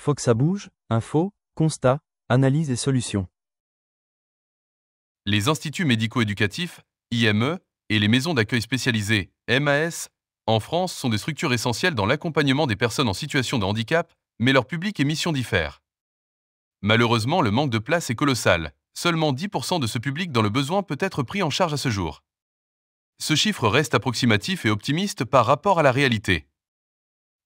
Faut que ça bouge, info, constat, analyse et solutions. Les instituts médico-éducatifs, IME, et les maisons d'accueil spécialisées, MAS, en France sont des structures essentielles dans l'accompagnement des personnes en situation de handicap, mais leur public et mission diffèrent. Malheureusement, le manque de place est colossal. Seulement 10% de ce public dans le besoin peut être pris en charge à ce jour. Ce chiffre reste approximatif et optimiste par rapport à la réalité.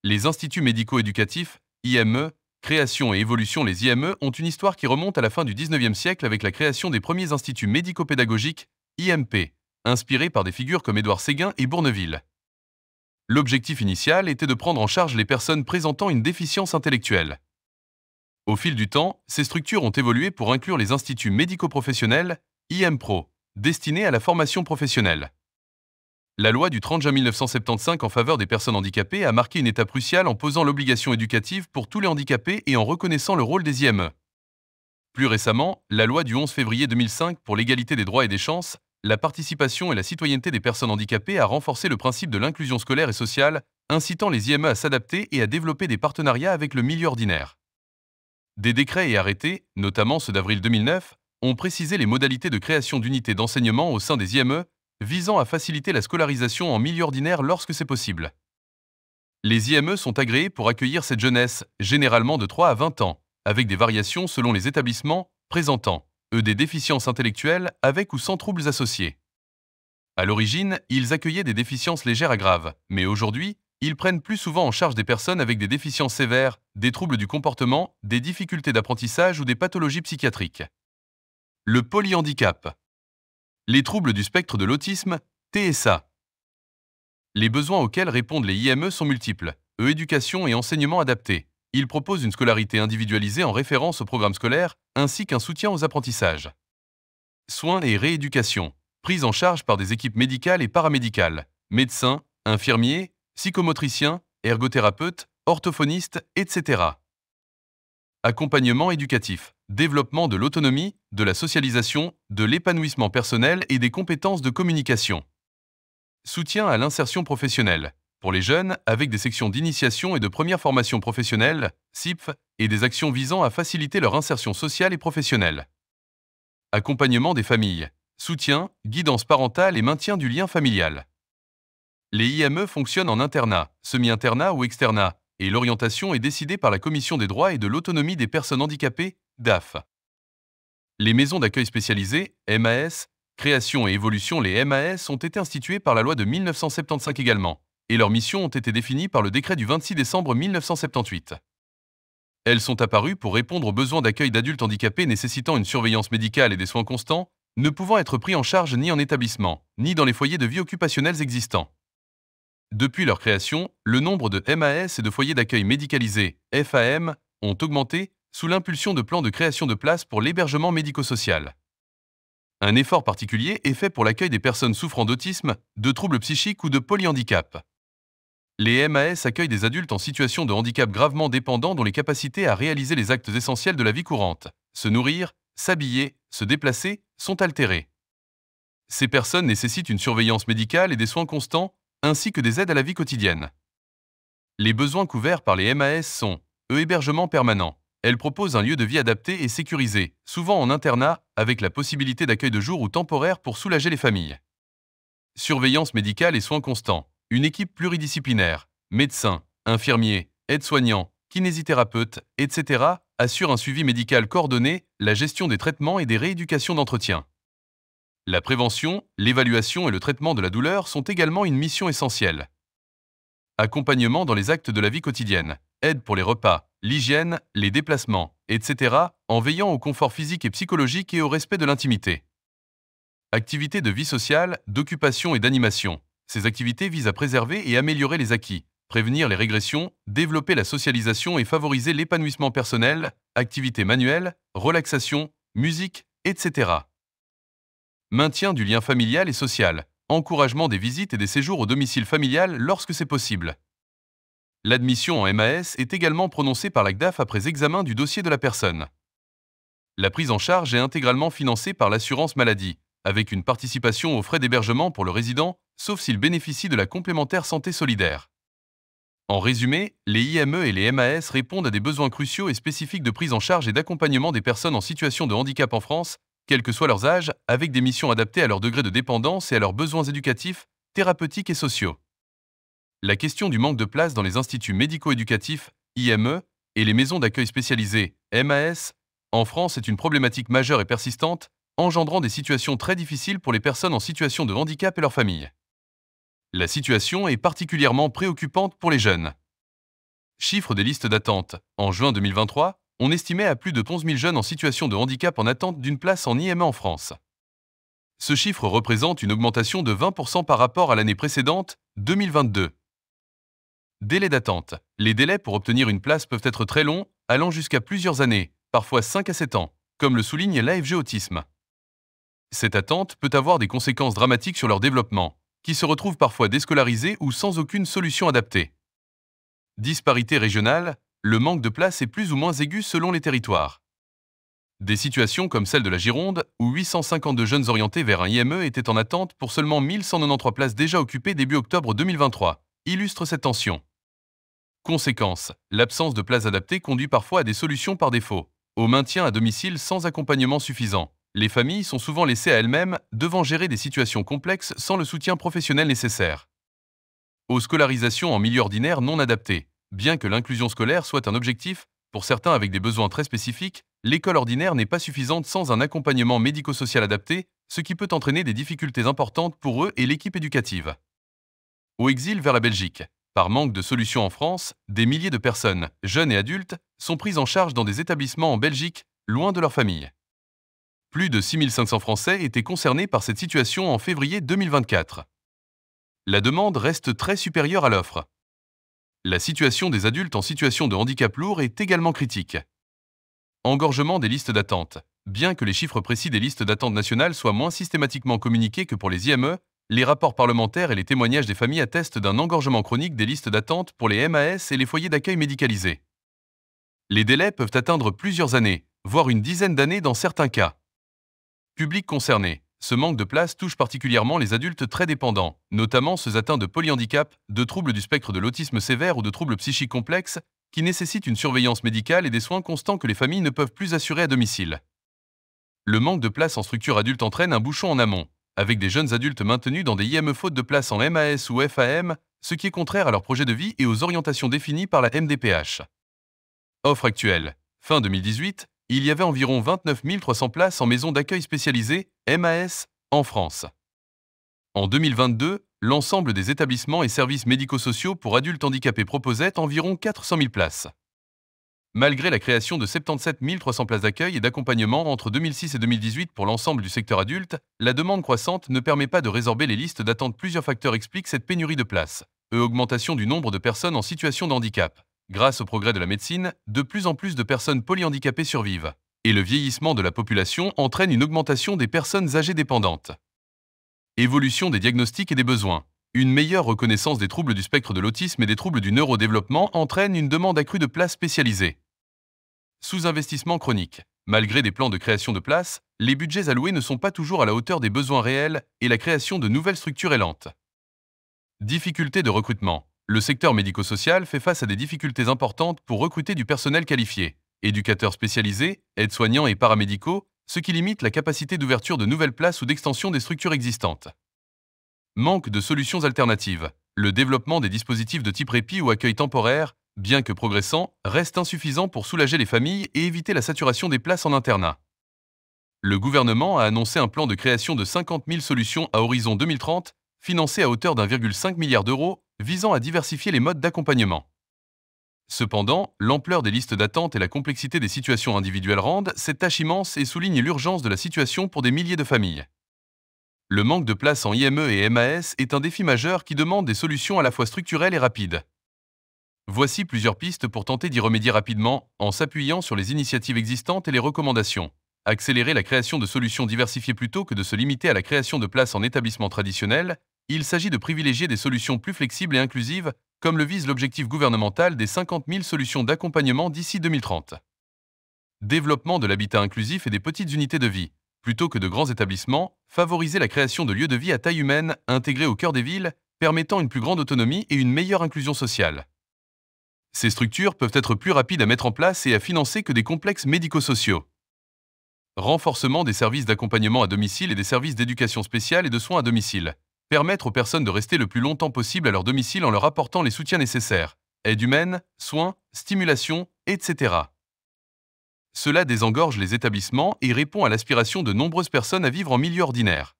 Les instituts médico-éducatifs, IME, création et évolution. Les IME ont une histoire qui remonte à la fin du 19e siècle avec la création des premiers instituts médico-pédagogiques, IMP, inspirés par des figures comme Édouard Séguin et Bourneville. L'objectif initial était de prendre en charge les personnes présentant une déficience intellectuelle. Au fil du temps, ces structures ont évolué pour inclure les instituts médico-professionnels, IMPRO, destinés à la formation professionnelle. La loi du 30 juin 1975 en faveur des personnes handicapées a marqué une étape cruciale en posant l'obligation éducative pour tous les handicapés et en reconnaissant le rôle des IME. Plus récemment, la loi du 11 février 2005 pour l'égalité des droits et des chances, la participation et la citoyenneté des personnes handicapées a renforcé le principe de l'inclusion scolaire et sociale, incitant les IME à s'adapter et à développer des partenariats avec le milieu ordinaire. Des décrets et arrêtés, notamment ceux d'avril 2009, ont précisé les modalités de création d'unités d'enseignement au sein des IME, visant à faciliter la scolarisation en milieu ordinaire lorsque c'est possible. Les IME sont agréés pour accueillir cette jeunesse, généralement de 3 à 20 ans, avec des variations selon les établissements présentant, eux, des déficiences intellectuelles avec ou sans troubles associés. À l'origine, ils accueillaient des déficiences légères à graves, mais aujourd'hui, ils prennent plus souvent en charge des personnes avec des déficiences sévères, des troubles du comportement, des difficultés d'apprentissage ou des pathologies psychiatriques. Le polyhandicap. Les troubles du spectre de l'autisme, TSA. Les besoins auxquels répondent les IME sont multiples, éducation et enseignement adapté. Ils proposent une scolarité individualisée en référence au programme scolaire, ainsi qu'un soutien aux apprentissages. Soins et rééducation. Prise en charge par des équipes médicales et paramédicales, médecins, infirmiers, psychomotriciens, ergothérapeutes, orthophonistes, etc. Accompagnement éducatif. Développement de l'autonomie, de la socialisation, de l'épanouissement personnel et des compétences de communication. Soutien à l'insertion professionnelle. Pour les jeunes, avec des sections d'initiation et de première formation professionnelle, SIPF, et des actions visant à faciliter leur insertion sociale et professionnelle. Accompagnement des familles. Soutien, guidance parentale et maintien du lien familial. Les IME fonctionnent en internat, semi-internat ou externat, et l'orientation est décidée par la Commission des droits et de l'autonomie des personnes handicapées, DAF. Les maisons d'accueil spécialisées, MAS, création et évolution. Les MAS ont été instituées par la loi de 1975 également, et leurs missions ont été définies par le décret du 26 décembre 1978. Elles sont apparues pour répondre aux besoins d'accueil d'adultes handicapés nécessitant une surveillance médicale et des soins constants, ne pouvant être pris en charge ni en établissement, ni dans les foyers de vie occupationnels existants. Depuis leur création, le nombre de MAS et de foyers d'accueil médicalisés, FAM, ont augmenté sous l'impulsion de plans de création de places pour l'hébergement médico-social. Un effort particulier est fait pour l'accueil des personnes souffrant d'autisme, de troubles psychiques ou de polyhandicap. Les MAS accueillent des adultes en situation de handicap gravement dépendant dont les capacités à réaliser les actes essentiels de la vie courante, se nourrir, s'habiller, se déplacer, sont altérées. Ces personnes nécessitent une surveillance médicale et des soins constants, ainsi que des aides à la vie quotidienne. Les besoins couverts par les MAS sont hébergement permanent. Elles proposent un lieu de vie adapté et sécurisé, souvent en internat, avec la possibilité d'accueil de jour ou temporaire pour soulager les familles. Surveillance médicale et soins constants. Une équipe pluridisciplinaire, médecins, infirmiers, aides-soignants, kinésithérapeutes, etc. assure un suivi médical coordonné, la gestion des traitements et des rééducations d'entretien. La prévention, l'évaluation et le traitement de la douleur sont également une mission essentielle. Accompagnement dans les actes de la vie quotidienne, aide pour les repas, l'hygiène, les déplacements, etc., en veillant au confort physique et psychologique et au respect de l'intimité. Activités de vie sociale, d'occupation et d'animation. Ces activités visent à préserver et améliorer les acquis, prévenir les régressions, développer la socialisation et favoriser l'épanouissement personnel, activités manuelles, relaxation, musique, etc. Maintien du lien familial et social, encouragement des visites et des séjours au domicile familial lorsque c'est possible. L'admission en MAS est également prononcée par la CDAF après examen du dossier de la personne. La prise en charge est intégralement financée par l'assurance maladie, avec une participation aux frais d'hébergement pour le résident, sauf s'il bénéficie de la complémentaire santé solidaire. En résumé, les IME et les MAS répondent à des besoins cruciaux et spécifiques de prise en charge et d'accompagnement des personnes en situation de handicap en France, quels que soient leurs âges, avec des missions adaptées à leur degré de dépendance et à leurs besoins éducatifs, thérapeutiques et sociaux. La question du manque de place dans les instituts médico-éducatifs, IME, et les maisons d'accueil spécialisées, MAS, en France est une problématique majeure et persistante, engendrant des situations très difficiles pour les personnes en situation de handicap et leurs familles. La situation est particulièrement préoccupante pour les jeunes. Chiffre des listes d'attente. En juin 2023, on estimait à plus de 11 000 jeunes en situation de handicap en attente d'une place en IME en France. Ce chiffre représente une augmentation de 20% par rapport à l'année précédente, 2022. Délai d'attente. Les délais pour obtenir une place peuvent être très longs, allant jusqu'à plusieurs années, parfois 5 à 7 ans, comme le souligne l'AFG Autisme. Cette attente peut avoir des conséquences dramatiques sur leur développement, qui se retrouvent parfois déscolarisés ou sans aucune solution adaptée. Disparité régionale, le manque de place est plus ou moins aigu selon les territoires. Des situations comme celle de la Gironde, où 852 jeunes orientés vers un IME étaient en attente pour seulement 1193 places déjà occupées début octobre 2023, illustrent cette tension. Conséquence, l'absence de places adaptées conduit parfois à des solutions par défaut, au maintien à domicile sans accompagnement suffisant. Les familles sont souvent laissées à elles-mêmes, devant gérer des situations complexes sans le soutien professionnel nécessaire. Aux scolarisations en milieu ordinaire non adaptées. Bien que l'inclusion scolaire soit un objectif, pour certains avec des besoins très spécifiques, l'école ordinaire n'est pas suffisante sans un accompagnement médico-social adapté, ce qui peut entraîner des difficultés importantes pour eux et l'équipe éducative. Au exil vers la Belgique. Par manque de solutions en France, des milliers de personnes, jeunes et adultes, sont prises en charge dans des établissements en Belgique, loin de leur famille. Plus de 6500 Français étaient concernés par cette situation en février 2024. La demande reste très supérieure à l'offre. La situation des adultes en situation de handicap lourd est également critique. Engorgement des listes d'attente. Bien que les chiffres précis des listes d'attente nationales soient moins systématiquement communiqués que pour les IME, les rapports parlementaires et les témoignages des familles attestent d'un engorgement chronique des listes d'attente pour les MAS et les foyers d'accueil médicalisés. Les délais peuvent atteindre plusieurs années, voire une dizaine d'années dans certains cas. Public concerné. Ce manque de place touche particulièrement les adultes très dépendants, notamment ceux atteints de polyhandicap, de troubles du spectre de l'autisme sévère ou de troubles psychiques complexes, qui nécessitent une surveillance médicale et des soins constants que les familles ne peuvent plus assurer à domicile. Le manque de place en structure adulte entraîne un bouchon en amont, avec des jeunes adultes maintenus dans des IME faute de place en MAS ou FAM, ce qui est contraire à leur projet de vie et aux orientations définies par la MDPH. Offre actuelle. Fin 2018, il y avait environ 29 300 places en maisons d'accueil spécialisées, MAS, en France. En 2022, l'ensemble des établissements et services médico-sociaux pour adultes handicapés proposaient environ 400 000 places. Malgré la création de 77 300 places d'accueil et d'accompagnement entre 2006 et 2018 pour l'ensemble du secteur adulte, la demande croissante ne permet pas de résorber les listes d'attente. Plusieurs facteurs expliquent cette pénurie de places. Augmentation du nombre de personnes en situation de handicap. Grâce au progrès de la médecine, de plus en plus de personnes polyhandicapées survivent. Et le vieillissement de la population entraîne une augmentation des personnes âgées dépendantes. Évolution des diagnostics et des besoins. Une meilleure reconnaissance des troubles du spectre de l'autisme et des troubles du neurodéveloppement entraîne une demande accrue de places spécialisées. Sous-investissement chronique. Malgré des plans de création de places, les budgets alloués ne sont pas toujours à la hauteur des besoins réels et la création de nouvelles structures est lente. Difficultés de recrutement. Le secteur médico-social fait face à des difficultés importantes pour recruter du personnel qualifié, éducateurs spécialisés, aides-soignants et paramédicaux, ce qui limite la capacité d'ouverture de nouvelles places ou d'extension des structures existantes. Manque de solutions alternatives. Le développement des dispositifs de type répit ou accueil temporaire, bien que progressant, reste insuffisant pour soulager les familles et éviter la saturation des places en internat. Le gouvernement a annoncé un plan de création de 50 000 solutions à horizon 2030, financé à hauteur d'1,5 milliard d'euros, visant à diversifier les modes d'accompagnement. Cependant, l'ampleur des listes d'attente et la complexité des situations individuelles rendent cette tâche immense et soulignent l'urgence de la situation pour des milliers de familles. Le manque de place en IME et MAS est un défi majeur qui demande des solutions à la fois structurelles et rapides. Voici plusieurs pistes pour tenter d'y remédier rapidement en s'appuyant sur les initiatives existantes et les recommandations. Accélérer la création de solutions diversifiées plutôt que de se limiter à la création de places en établissements traditionnels, il s'agit de privilégier des solutions plus flexibles et inclusives, comme le vise l'objectif gouvernemental des 50 000 solutions d'accompagnement d'ici 2030. Développement de l'habitat inclusif et des petites unités de vie. Plutôt que de grands établissements, favoriser la création de lieux de vie à taille humaine, intégrés au cœur des villes, permettant une plus grande autonomie et une meilleure inclusion sociale. Ces structures peuvent être plus rapides à mettre en place et à financer que des complexes médico-sociaux. Renforcement des services d'accompagnement à domicile et des services d'éducation spéciale et de soins à domicile. Permettre aux personnes de rester le plus longtemps possible à leur domicile en leur apportant les soutiens nécessaires. Aide humaine, soins, stimulation, etc. Cela désengorge les établissements et répond à l'aspiration de nombreuses personnes à vivre en milieu ordinaire.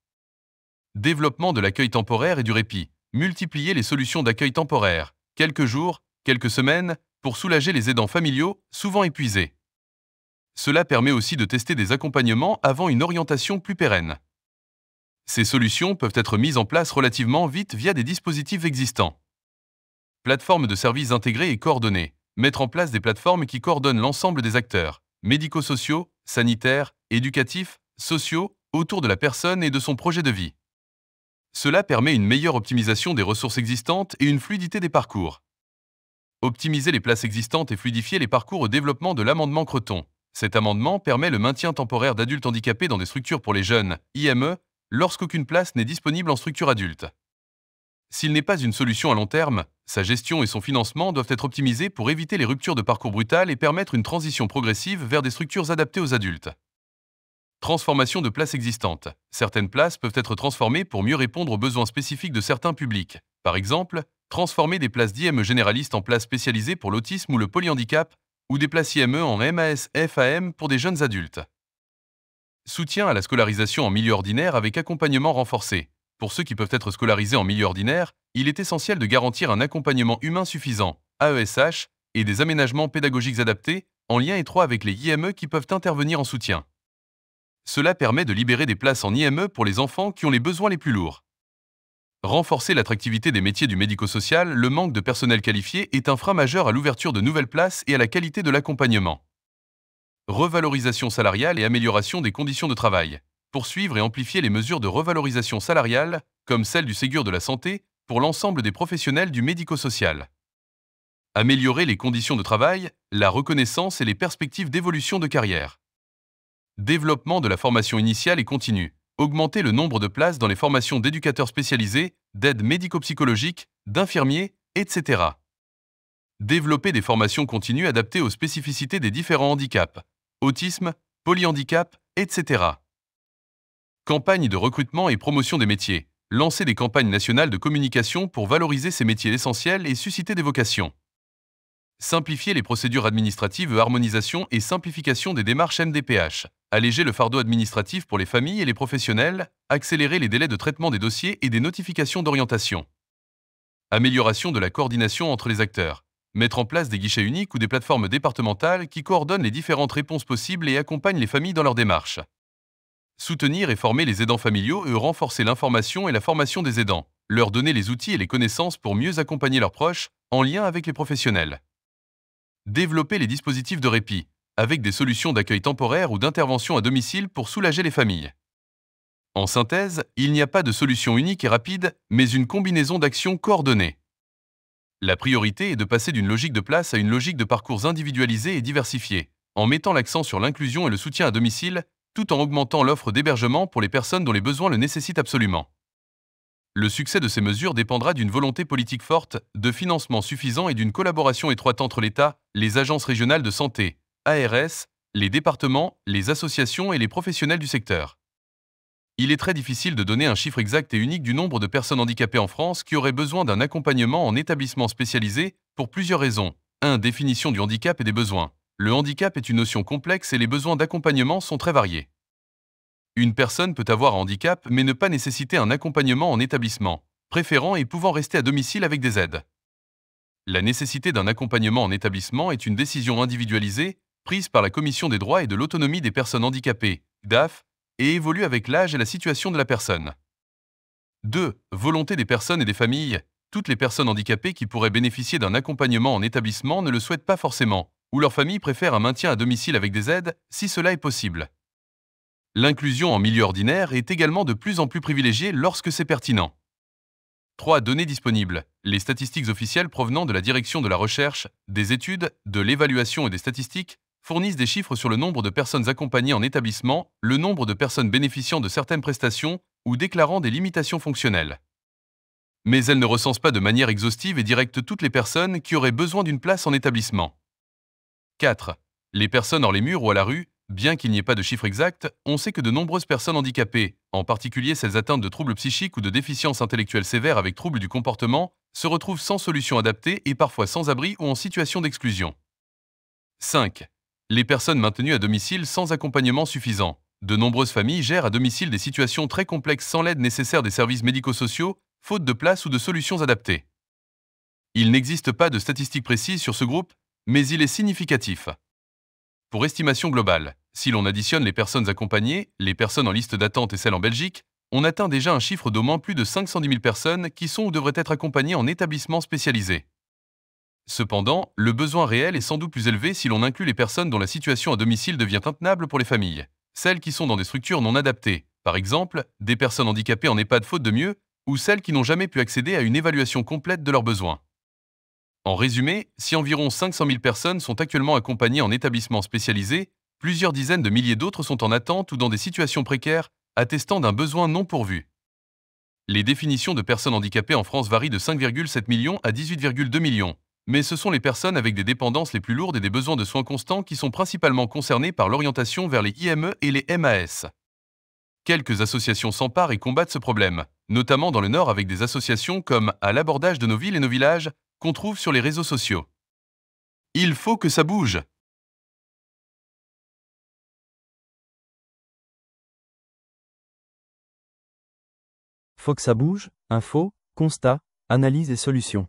Développement de l'accueil temporaire et du répit. Multiplier les solutions d'accueil temporaire, quelques jours, quelques semaines, pour soulager les aidants familiaux, souvent épuisés. Cela permet aussi de tester des accompagnements avant une orientation plus pérenne. Ces solutions peuvent être mises en place relativement vite via des dispositifs existants. Plateformes de services intégrés et coordonnées. Mettre en place des plateformes qui coordonnent l'ensemble des acteurs, médico-sociaux, sanitaires, éducatifs, sociaux, autour de la personne et de son projet de vie. Cela permet une meilleure optimisation des ressources existantes et une fluidité des parcours. Optimiser les places existantes et fluidifier les parcours au développement de l'amendement Creton. Cet amendement permet le maintien temporaire d'adultes handicapés dans des structures pour les jeunes, IME, lorsqu'aucune place n'est disponible en structure adulte. S'il n'est pas une solution à long terme, sa gestion et son financement doivent être optimisés pour éviter les ruptures de parcours brutales et permettre une transition progressive vers des structures adaptées aux adultes. Transformation de places existantes. Certaines places peuvent être transformées pour mieux répondre aux besoins spécifiques de certains publics. Par exemple, transformer des places d'IME généralistes en places spécialisées pour l'autisme ou le polyhandicap, ou des places IME en MAS-FAM pour des jeunes adultes. Soutien à la scolarisation en milieu ordinaire avec accompagnement renforcé. Pour ceux qui peuvent être scolarisés en milieu ordinaire, il est essentiel de garantir un accompagnement humain suffisant, AESH, et des aménagements pédagogiques adaptés, en lien étroit avec les IME qui peuvent intervenir en soutien. Cela permet de libérer des places en IME pour les enfants qui ont les besoins les plus lourds. Renforcer l'attractivité des métiers du médico-social, le manque de personnel qualifié est un frein majeur à l'ouverture de nouvelles places et à la qualité de l'accompagnement. Revalorisation salariale et amélioration des conditions de travail. Poursuivre et amplifier les mesures de revalorisation salariale, comme celle du Ségur de la santé, pour l'ensemble des professionnels du médico-social. Améliorer les conditions de travail, la reconnaissance et les perspectives d'évolution de carrière. Développement de la formation initiale et continue. Augmenter le nombre de places dans les formations d'éducateurs spécialisés, d'aides médico-psychologiques, d'infirmiers, etc. Développer des formations continues adaptées aux spécificités des différents handicaps, autisme, polyhandicap, etc. Campagne de recrutement et promotion des métiers. Lancer des campagnes nationales de communication pour valoriser ces métiers essentiels et susciter des vocations. Simplifier les procédures administratives, harmonisation et simplification des démarches MDPH. Alléger le fardeau administratif pour les familles et les professionnels, accélérer les délais de traitement des dossiers et des notifications d'orientation. Amélioration de la coordination entre les acteurs. Mettre en place des guichets uniques ou des plateformes départementales qui coordonnent les différentes réponses possibles et accompagnent les familles dans leur démarche. Soutenir et former les aidants familiaux et renforcer l'information et la formation des aidants. Leur donner les outils et les connaissances pour mieux accompagner leurs proches, en lien avec les professionnels. Développer les dispositifs de répit, avec des solutions d'accueil temporaire ou d'intervention à domicile pour soulager les familles. En synthèse, il n'y a pas de solution unique et rapide, mais une combinaison d'actions coordonnées. La priorité est de passer d'une logique de place à une logique de parcours individualisés et diversifiés, en mettant l'accent sur l'inclusion et le soutien à domicile, tout en augmentant l'offre d'hébergement pour les personnes dont les besoins le nécessitent absolument. Le succès de ces mesures dépendra d'une volonté politique forte, de financement suffisant et d'une collaboration étroite entre l'État, les agences régionales de santé, ARS, les départements, les associations et les professionnels du secteur. Il est très difficile de donner un chiffre exact et unique du nombre de personnes handicapées en France qui auraient besoin d'un accompagnement en établissement spécialisé pour plusieurs raisons. 1. Définition du handicap et des besoins. Le handicap est une notion complexe et les besoins d'accompagnement sont très variés. Une personne peut avoir un handicap mais ne pas nécessiter un accompagnement en établissement, préférant et pouvant rester à domicile avec des aides. La nécessité d'un accompagnement en établissement est une décision individualisée, prise par la Commission des droits et de l'autonomie des personnes handicapées, DAF, et évolue avec l'âge et la situation de la personne. 2. Volonté des personnes et des familles. Toutes les personnes handicapées qui pourraient bénéficier d'un accompagnement en établissement ne le souhaitent pas forcément, ou leur famille préfère un maintien à domicile avec des aides, si cela est possible. L'inclusion en milieu ordinaire est également de plus en plus privilégiée lorsque c'est pertinent. 3. Données disponibles. Les statistiques officielles provenant de la Direction de la Recherche, des Études, de l'Évaluation et des Statistiques fournissent des chiffres sur le nombre de personnes accompagnées en établissement, le nombre de personnes bénéficiant de certaines prestations ou déclarant des limitations fonctionnelles. mais elle ne recense pas de manière exhaustive et directe toutes les personnes qui auraient besoin d'une place en établissement. 4. Les personnes hors les murs ou à la rue, bien qu'il n'y ait pas de chiffre exact, on sait que de nombreuses personnes handicapées, en particulier celles atteintes de troubles psychiques ou de déficiences intellectuelles sévères avec troubles du comportement, se retrouvent sans solution adaptée et parfois sans abri ou en situation d'exclusion. 5. Les personnes maintenues à domicile sans accompagnement suffisant. De nombreuses familles gèrent à domicile des situations très complexes sans l'aide nécessaire des services médico-sociaux, faute de place ou de solutions adaptées. Il n'existe pas de statistiques précises sur ce groupe, mais il est significatif. Pour estimation globale, si l'on additionne les personnes accompagnées, les personnes en liste d'attente et celles en Belgique, on atteint déjà un chiffre d'au moins plus de 510 000 personnes qui sont ou devraient être accompagnées en établissements spécialisés. Cependant, le besoin réel est sans doute plus élevé si l'on inclut les personnes dont la situation à domicile devient intenable pour les familles, celles qui sont dans des structures non adaptées, par exemple, des personnes handicapées en EHPAD faute de mieux, ou celles qui n'ont jamais pu accéder à une évaluation complète de leurs besoins. En résumé, si environ 500 000 personnes sont actuellement accompagnées en établissements spécialisés, plusieurs dizaines de milliers d'autres sont en attente ou dans des situations précaires, attestant d'un besoin non pourvu. Les définitions de personnes handicapées en France varient de 5,7 millions à 18,2 millions, mais ce sont les personnes avec des dépendances les plus lourdes et des besoins de soins constants qui sont principalement concernées par l'orientation vers les IME et les MAS. Quelques associations s'emparent et combattent ce problème, notamment dans le Nord avec des associations comme À l'abordage de nos villes et nos villages, qu'on trouve sur les réseaux sociaux. Il faut que ça bouge! Faut que ça bouge, info, constat, analyse et solutions.